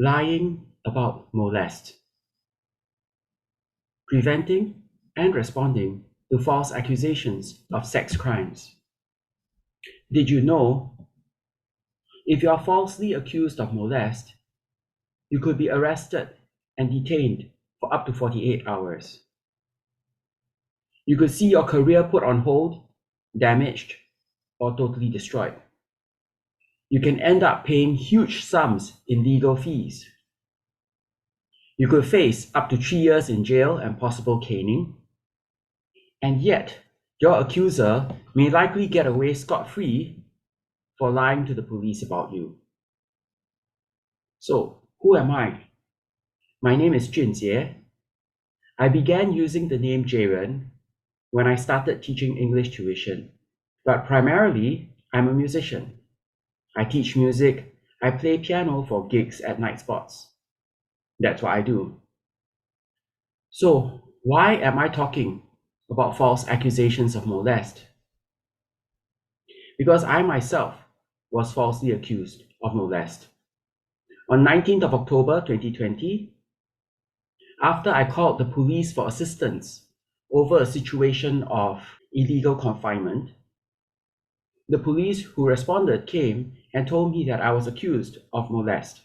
Lying about molest. Preventing and responding to false accusations of sex crimes. Did you know if you are falsely accused of molest, you could be arrested and detained for up to 48 hours? You could see your career put on hold, damaged, or totally destroyed. You can end up paying huge sums in legal fees. You could face up to 3 years in jail and possible caning. And yet, your accuser may likely get away scot-free for lying to the police about you. So, who am I? My name is Junjie. I began using the name Jaren when I started teaching English tuition, but primarily, I'm a musician. I teach music, I play piano for gigs at night spots. That's what I do. So, why am I talking about false accusations of molest? Because I myself was falsely accused of molest. On 19th of October 2020, after I called the police for assistance over a situation of illegal confinement, the police who responded came and told me that I was accused of molest.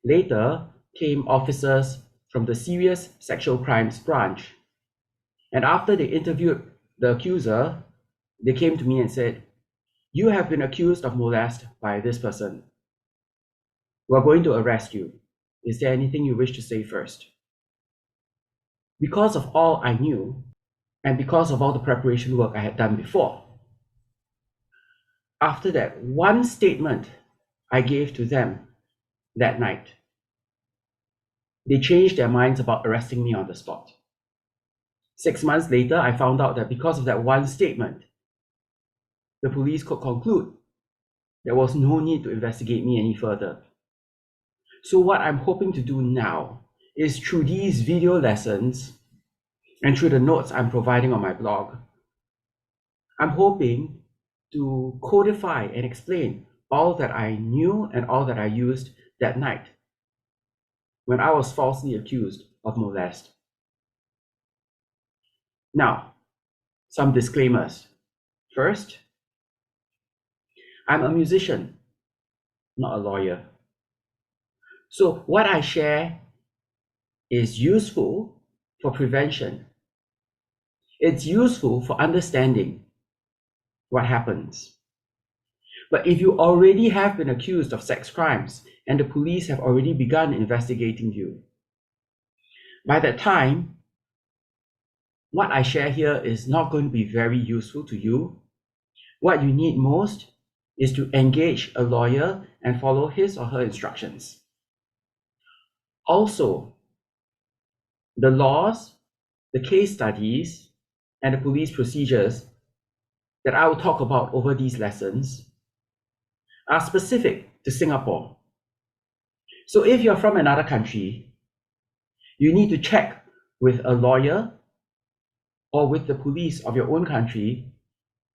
Later came officers from the Serious Sexual Crimes Branch, and after they interviewed the accuser, they came to me and said, "You have been accused of molest by this person. We're going to arrest you. Is there anything you wish to say first?" Because of all I knew, and because of all the preparation work I had done before, after that one statement I gave to them that night, they changed their minds about arresting me on the spot. 6 months later, I found out that because of that one statement, the police could conclude there was no need to investigate me any further. So what I'm hoping to do now is, through these video lessons and through the notes I'm providing on my blog, I'm hoping to codify and explain all that I knew and all that I used that night when I was falsely accused of molest. Now, some disclaimers. First, I'm a musician, not a lawyer. So what I share is useful for prevention. It's useful for understanding what happens. But if you already have been accused of sex crimes and the police have already begun investigating you, by that time, what I share here is not going to be very useful to you. What you need most is to engage a lawyer and follow his or her instructions. Also, the laws, the case studies, and the police procedures that I will talk about over these lessons are specific to Singapore. So if you're from another country, you need to check with a lawyer or with the police of your own country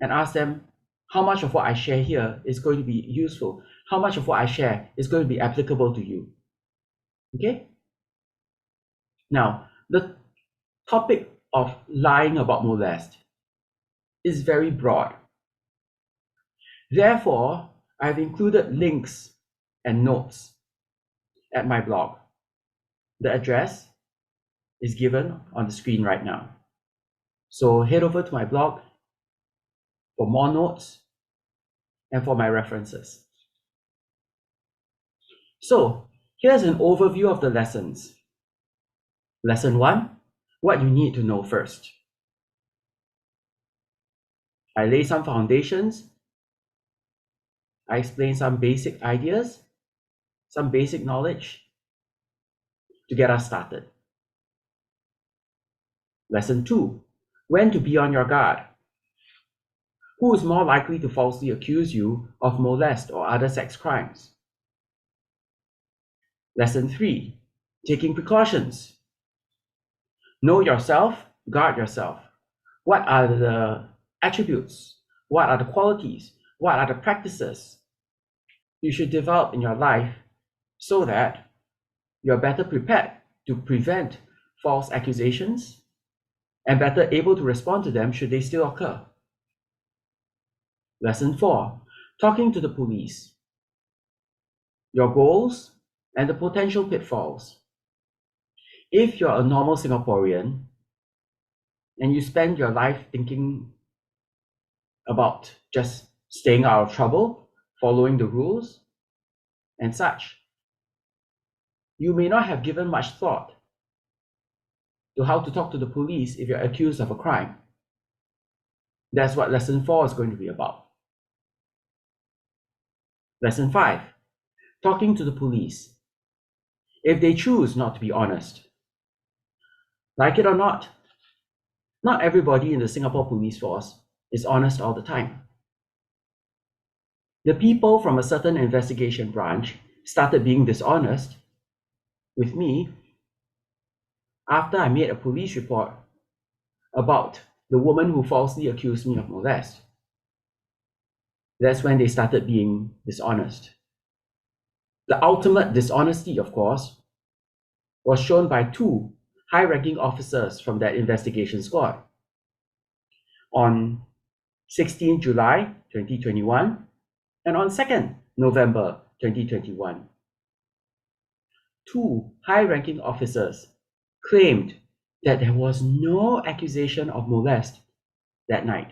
and ask them how much of what I share here is going to be useful, how much of what I share is going to be applicable to you. Okay? Now, the topic of lying about molest is very broad. Therefore, I've included links and notes at my blog. The address is given on the screen right now. So head over to my blog for more notes and for my references. So here's an overview of the lessons. Lesson 1, what you need to know first. I lay some foundations. I explain some basic ideas, some basic knowledge to get us started. Lesson 2, when to be on your guard. Who is more likely to falsely accuse you of molest or other sex crimes? Lesson 3, taking precautions. Know yourself, guard yourself. What are the attributes? What are the qualities? What are the practices you should develop in your life so that you're better prepared to prevent false accusations and better able to respond to them should they still occur. Lesson 4. Talking to the police. Your goals and the potential pitfalls. If you're a normal Singaporean and you spend your life thinking about just staying out of trouble, following the rules, and such, you may not have given much thought to how to talk to the police if you're accused of a crime. That's what lesson 4 is going to be about. Lesson 5. Talking to the police. If they choose not to be honest. Like it or not everybody in the Singapore police force is honest all the time. The people from a certain investigation branch started being dishonest with me after I made a police report about the woman who falsely accused me of molest. That's when they started being dishonest. The ultimate dishonesty, of course, was shown by 2 high-ranking officers from that investigation squad. On 16 July 2021 and on 2nd November 2021. 2 high-ranking officers claimed that there was no accusation of molest that night.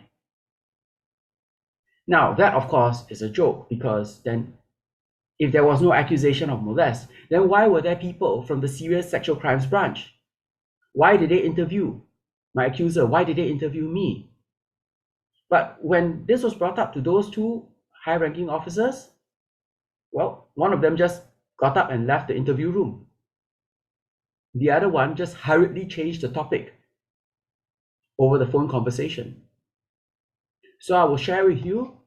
Now, that of course is a joke, because then if there was no accusation of molest, then why were there people from the Serious Sexual Crimes branch? Why did they interview my accuser? Why did they interview me? But when this was brought up to those 2 high-ranking officers, well, one of them just got up and left the interview room. The other one just hurriedly changed the topic over the phone conversation. So I will share with you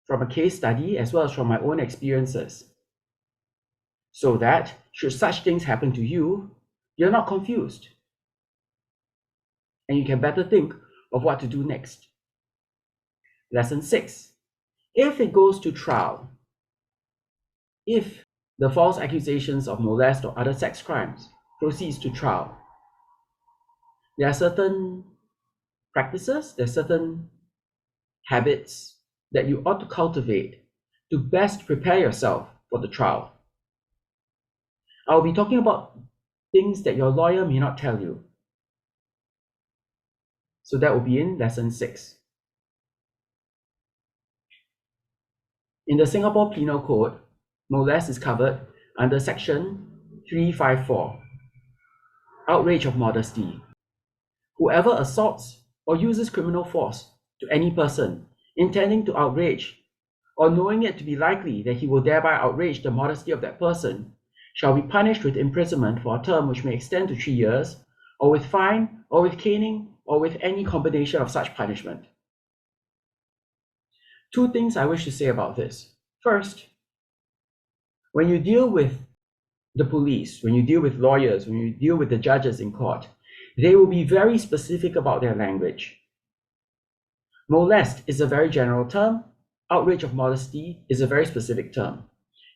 from a case study as well as from my own experiences, so that should such things happen to you, you're not confused and you can better think of what to do next. Lesson 6. If it goes to trial, if the false accusations of molest or other sex crimes proceeds to trial, there are certain practices, there are certain habits that you ought to cultivate to best prepare yourself for the trial. I'll be talking about things that your lawyer may not tell you. So that will be in lesson 6. In the Singapore Penal Code, molest is covered under section 354, outrage of modesty. Whoever assaults or uses criminal force to any person intending to outrage or knowing it to be likely that he will thereby outrage the modesty of that person shall be punished with imprisonment for a term which may extend to 3 years, or with fine, or with caning, or with any combination of such punishment. 2 things I wish to say about this. First, when you deal with the police, when you deal with lawyers, when you deal with the judges in court, they will be very specific about their language. Molest is a very general term. Outrage of modesty is a very specific term.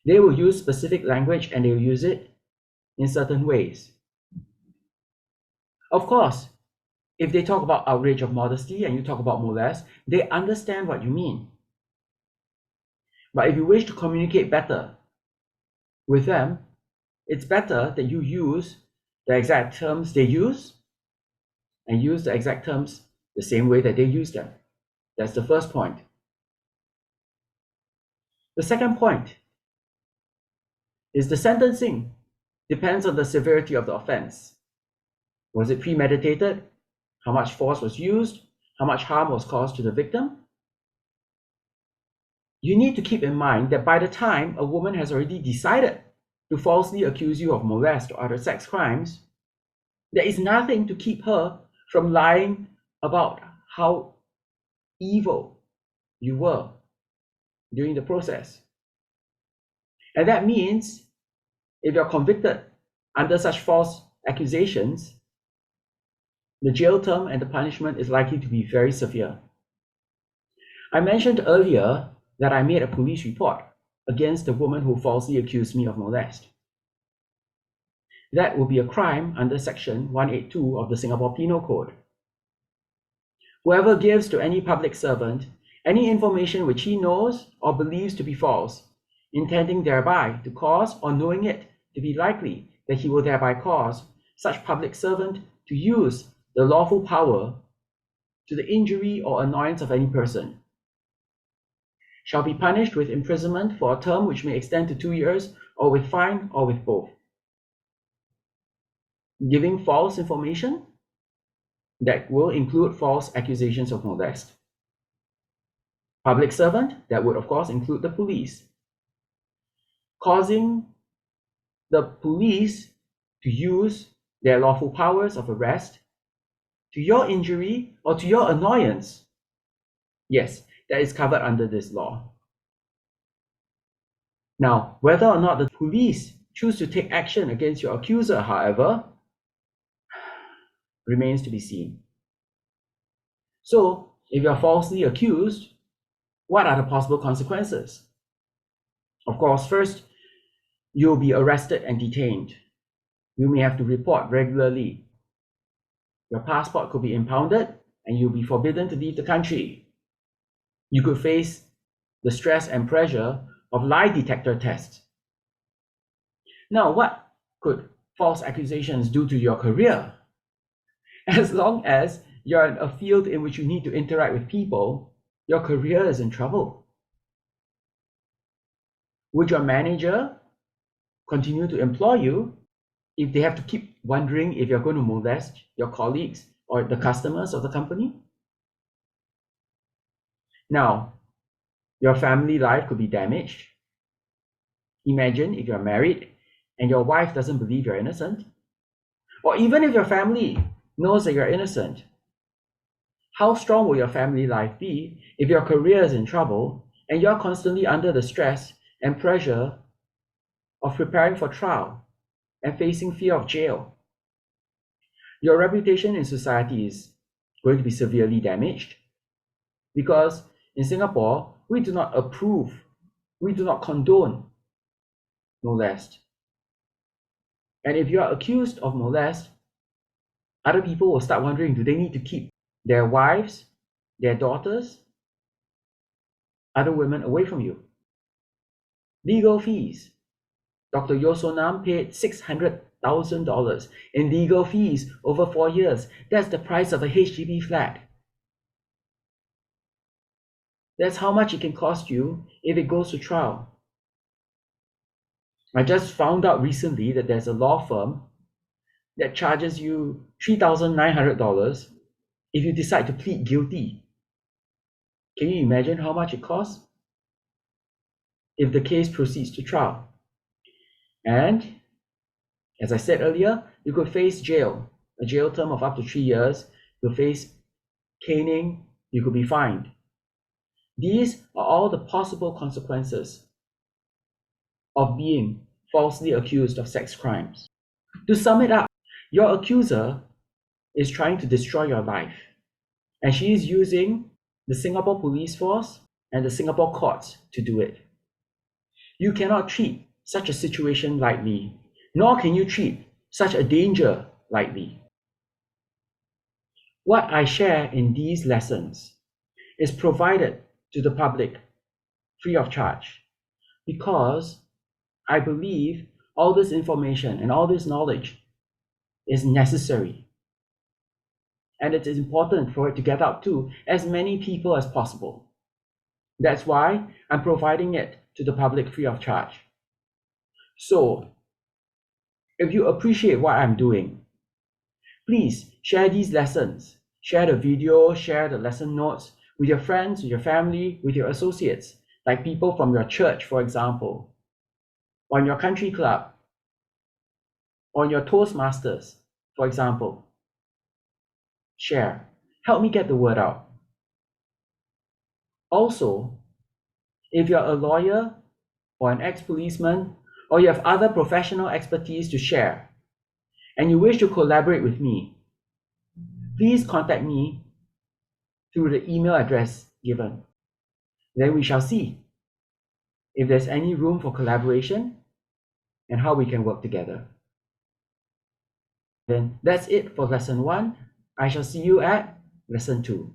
They will use specific language and they will use it in certain ways. Of course, if they talk about outrage of modesty and you talk about molest, they understand what you mean. But if you wish to communicate better with them, it's better that you use the exact terms they use and use the exact terms the same way that they use them. That's the first point. The second point is the sentencing depends on the severity of the offense. Was it premeditated? How much force was used? How much harm was caused to the victim? You need to keep in mind that by the time a woman has already decided to falsely accuse you of molest or other sex crimes, there is nothing to keep her from lying about how evil you were during the process. And that means if you're convicted under such false accusations, the jail term and the punishment is likely to be very severe. I mentioned earlier that I made a police report against the woman who falsely accused me of molest. that will be a crime under Section 182 of the Singapore Penal Code. Whoever gives to any public servant any information which he knows or believes to be false, intending thereby to cause or knowing it to be likely that he will thereby cause such public servant to use the lawful power to the injury or annoyance of any person, shall be punished with imprisonment for a term which may extend to 2 years, or with fine, or with both. Giving false information, that will include false accusations of molest. Public servant, that would of course include the police. Causing the police to use their lawful powers of arrest to your injury or to your annoyance. Yes, that is covered under this law. Now, whether or not the police choose to take action against your accuser, however, remains to be seen. So, if you're falsely accused, what are the possible consequences? Of course, first, you'll be arrested and detained. You may have to report regularly. Your passport could be impounded and you'll be forbidden to leave the country. You could face the stress and pressure of lie detector tests. Now, what could false accusations do to your career? As long as you're in a field in which you need to interact with people, your career is in trouble. Would your manager continue to employ you if they have to keep wondering if you're going to molest your colleagues or the customers of the company? Now, your family life could be damaged. Imagine if you're married and your wife doesn't believe you're innocent, or even if your family knows that you're innocent. How strong will your family life be if your career is in trouble and you're constantly under the stress and pressure of preparing for trial and facing fear of jail? Your reputation in society is going to be severely damaged, because in Singapore, we do not approve, we do not condone molest. And if you are accused of molest, other people will start wondering, do they need to keep their wives, their daughters, other women away from you? Legal fees. Dr. Yosonam paid $600,000 in legal fees over 4 years. That's the price of a HDB flat. That's how much it can cost you if it goes to trial. I just found out recently that there's a law firm that charges you $3,900 if you decide to plead guilty. Can you imagine how much it costs if the case proceeds to trial? And as I said earlier, you could face jail, a jail term of up to 3 years. You'll face caning, you could be fined. These are all the possible consequences of being falsely accused of sex crimes. To sum it up, your accuser is trying to destroy your life, and she is using the Singapore police force and the Singapore courts to do it. You cannot treat such a situation lightly, nor can you treat such a danger lightly. What I share in these lessons is provided to the public free of charge, because I believe all this information and all this knowledge is necessary, and it is important for it to get out to as many people as possible. That's why I'm providing it to the public free of charge. So, if you appreciate what I'm doing, please share these lessons, share the video, share the lesson notes with your friends, with your family, with your associates, like people from your church, for example, or in your country club, or in your Toastmasters, for example. Share. Help me get the word out. Also, if you're a lawyer or an ex-policeman, or you have other professional expertise to share, and you wish to collaborate with me, please contact me through the email address given. Then we shall see if there's any room for collaboration and how we can work together. Then that's it for lesson 1. I shall see you at lesson 2.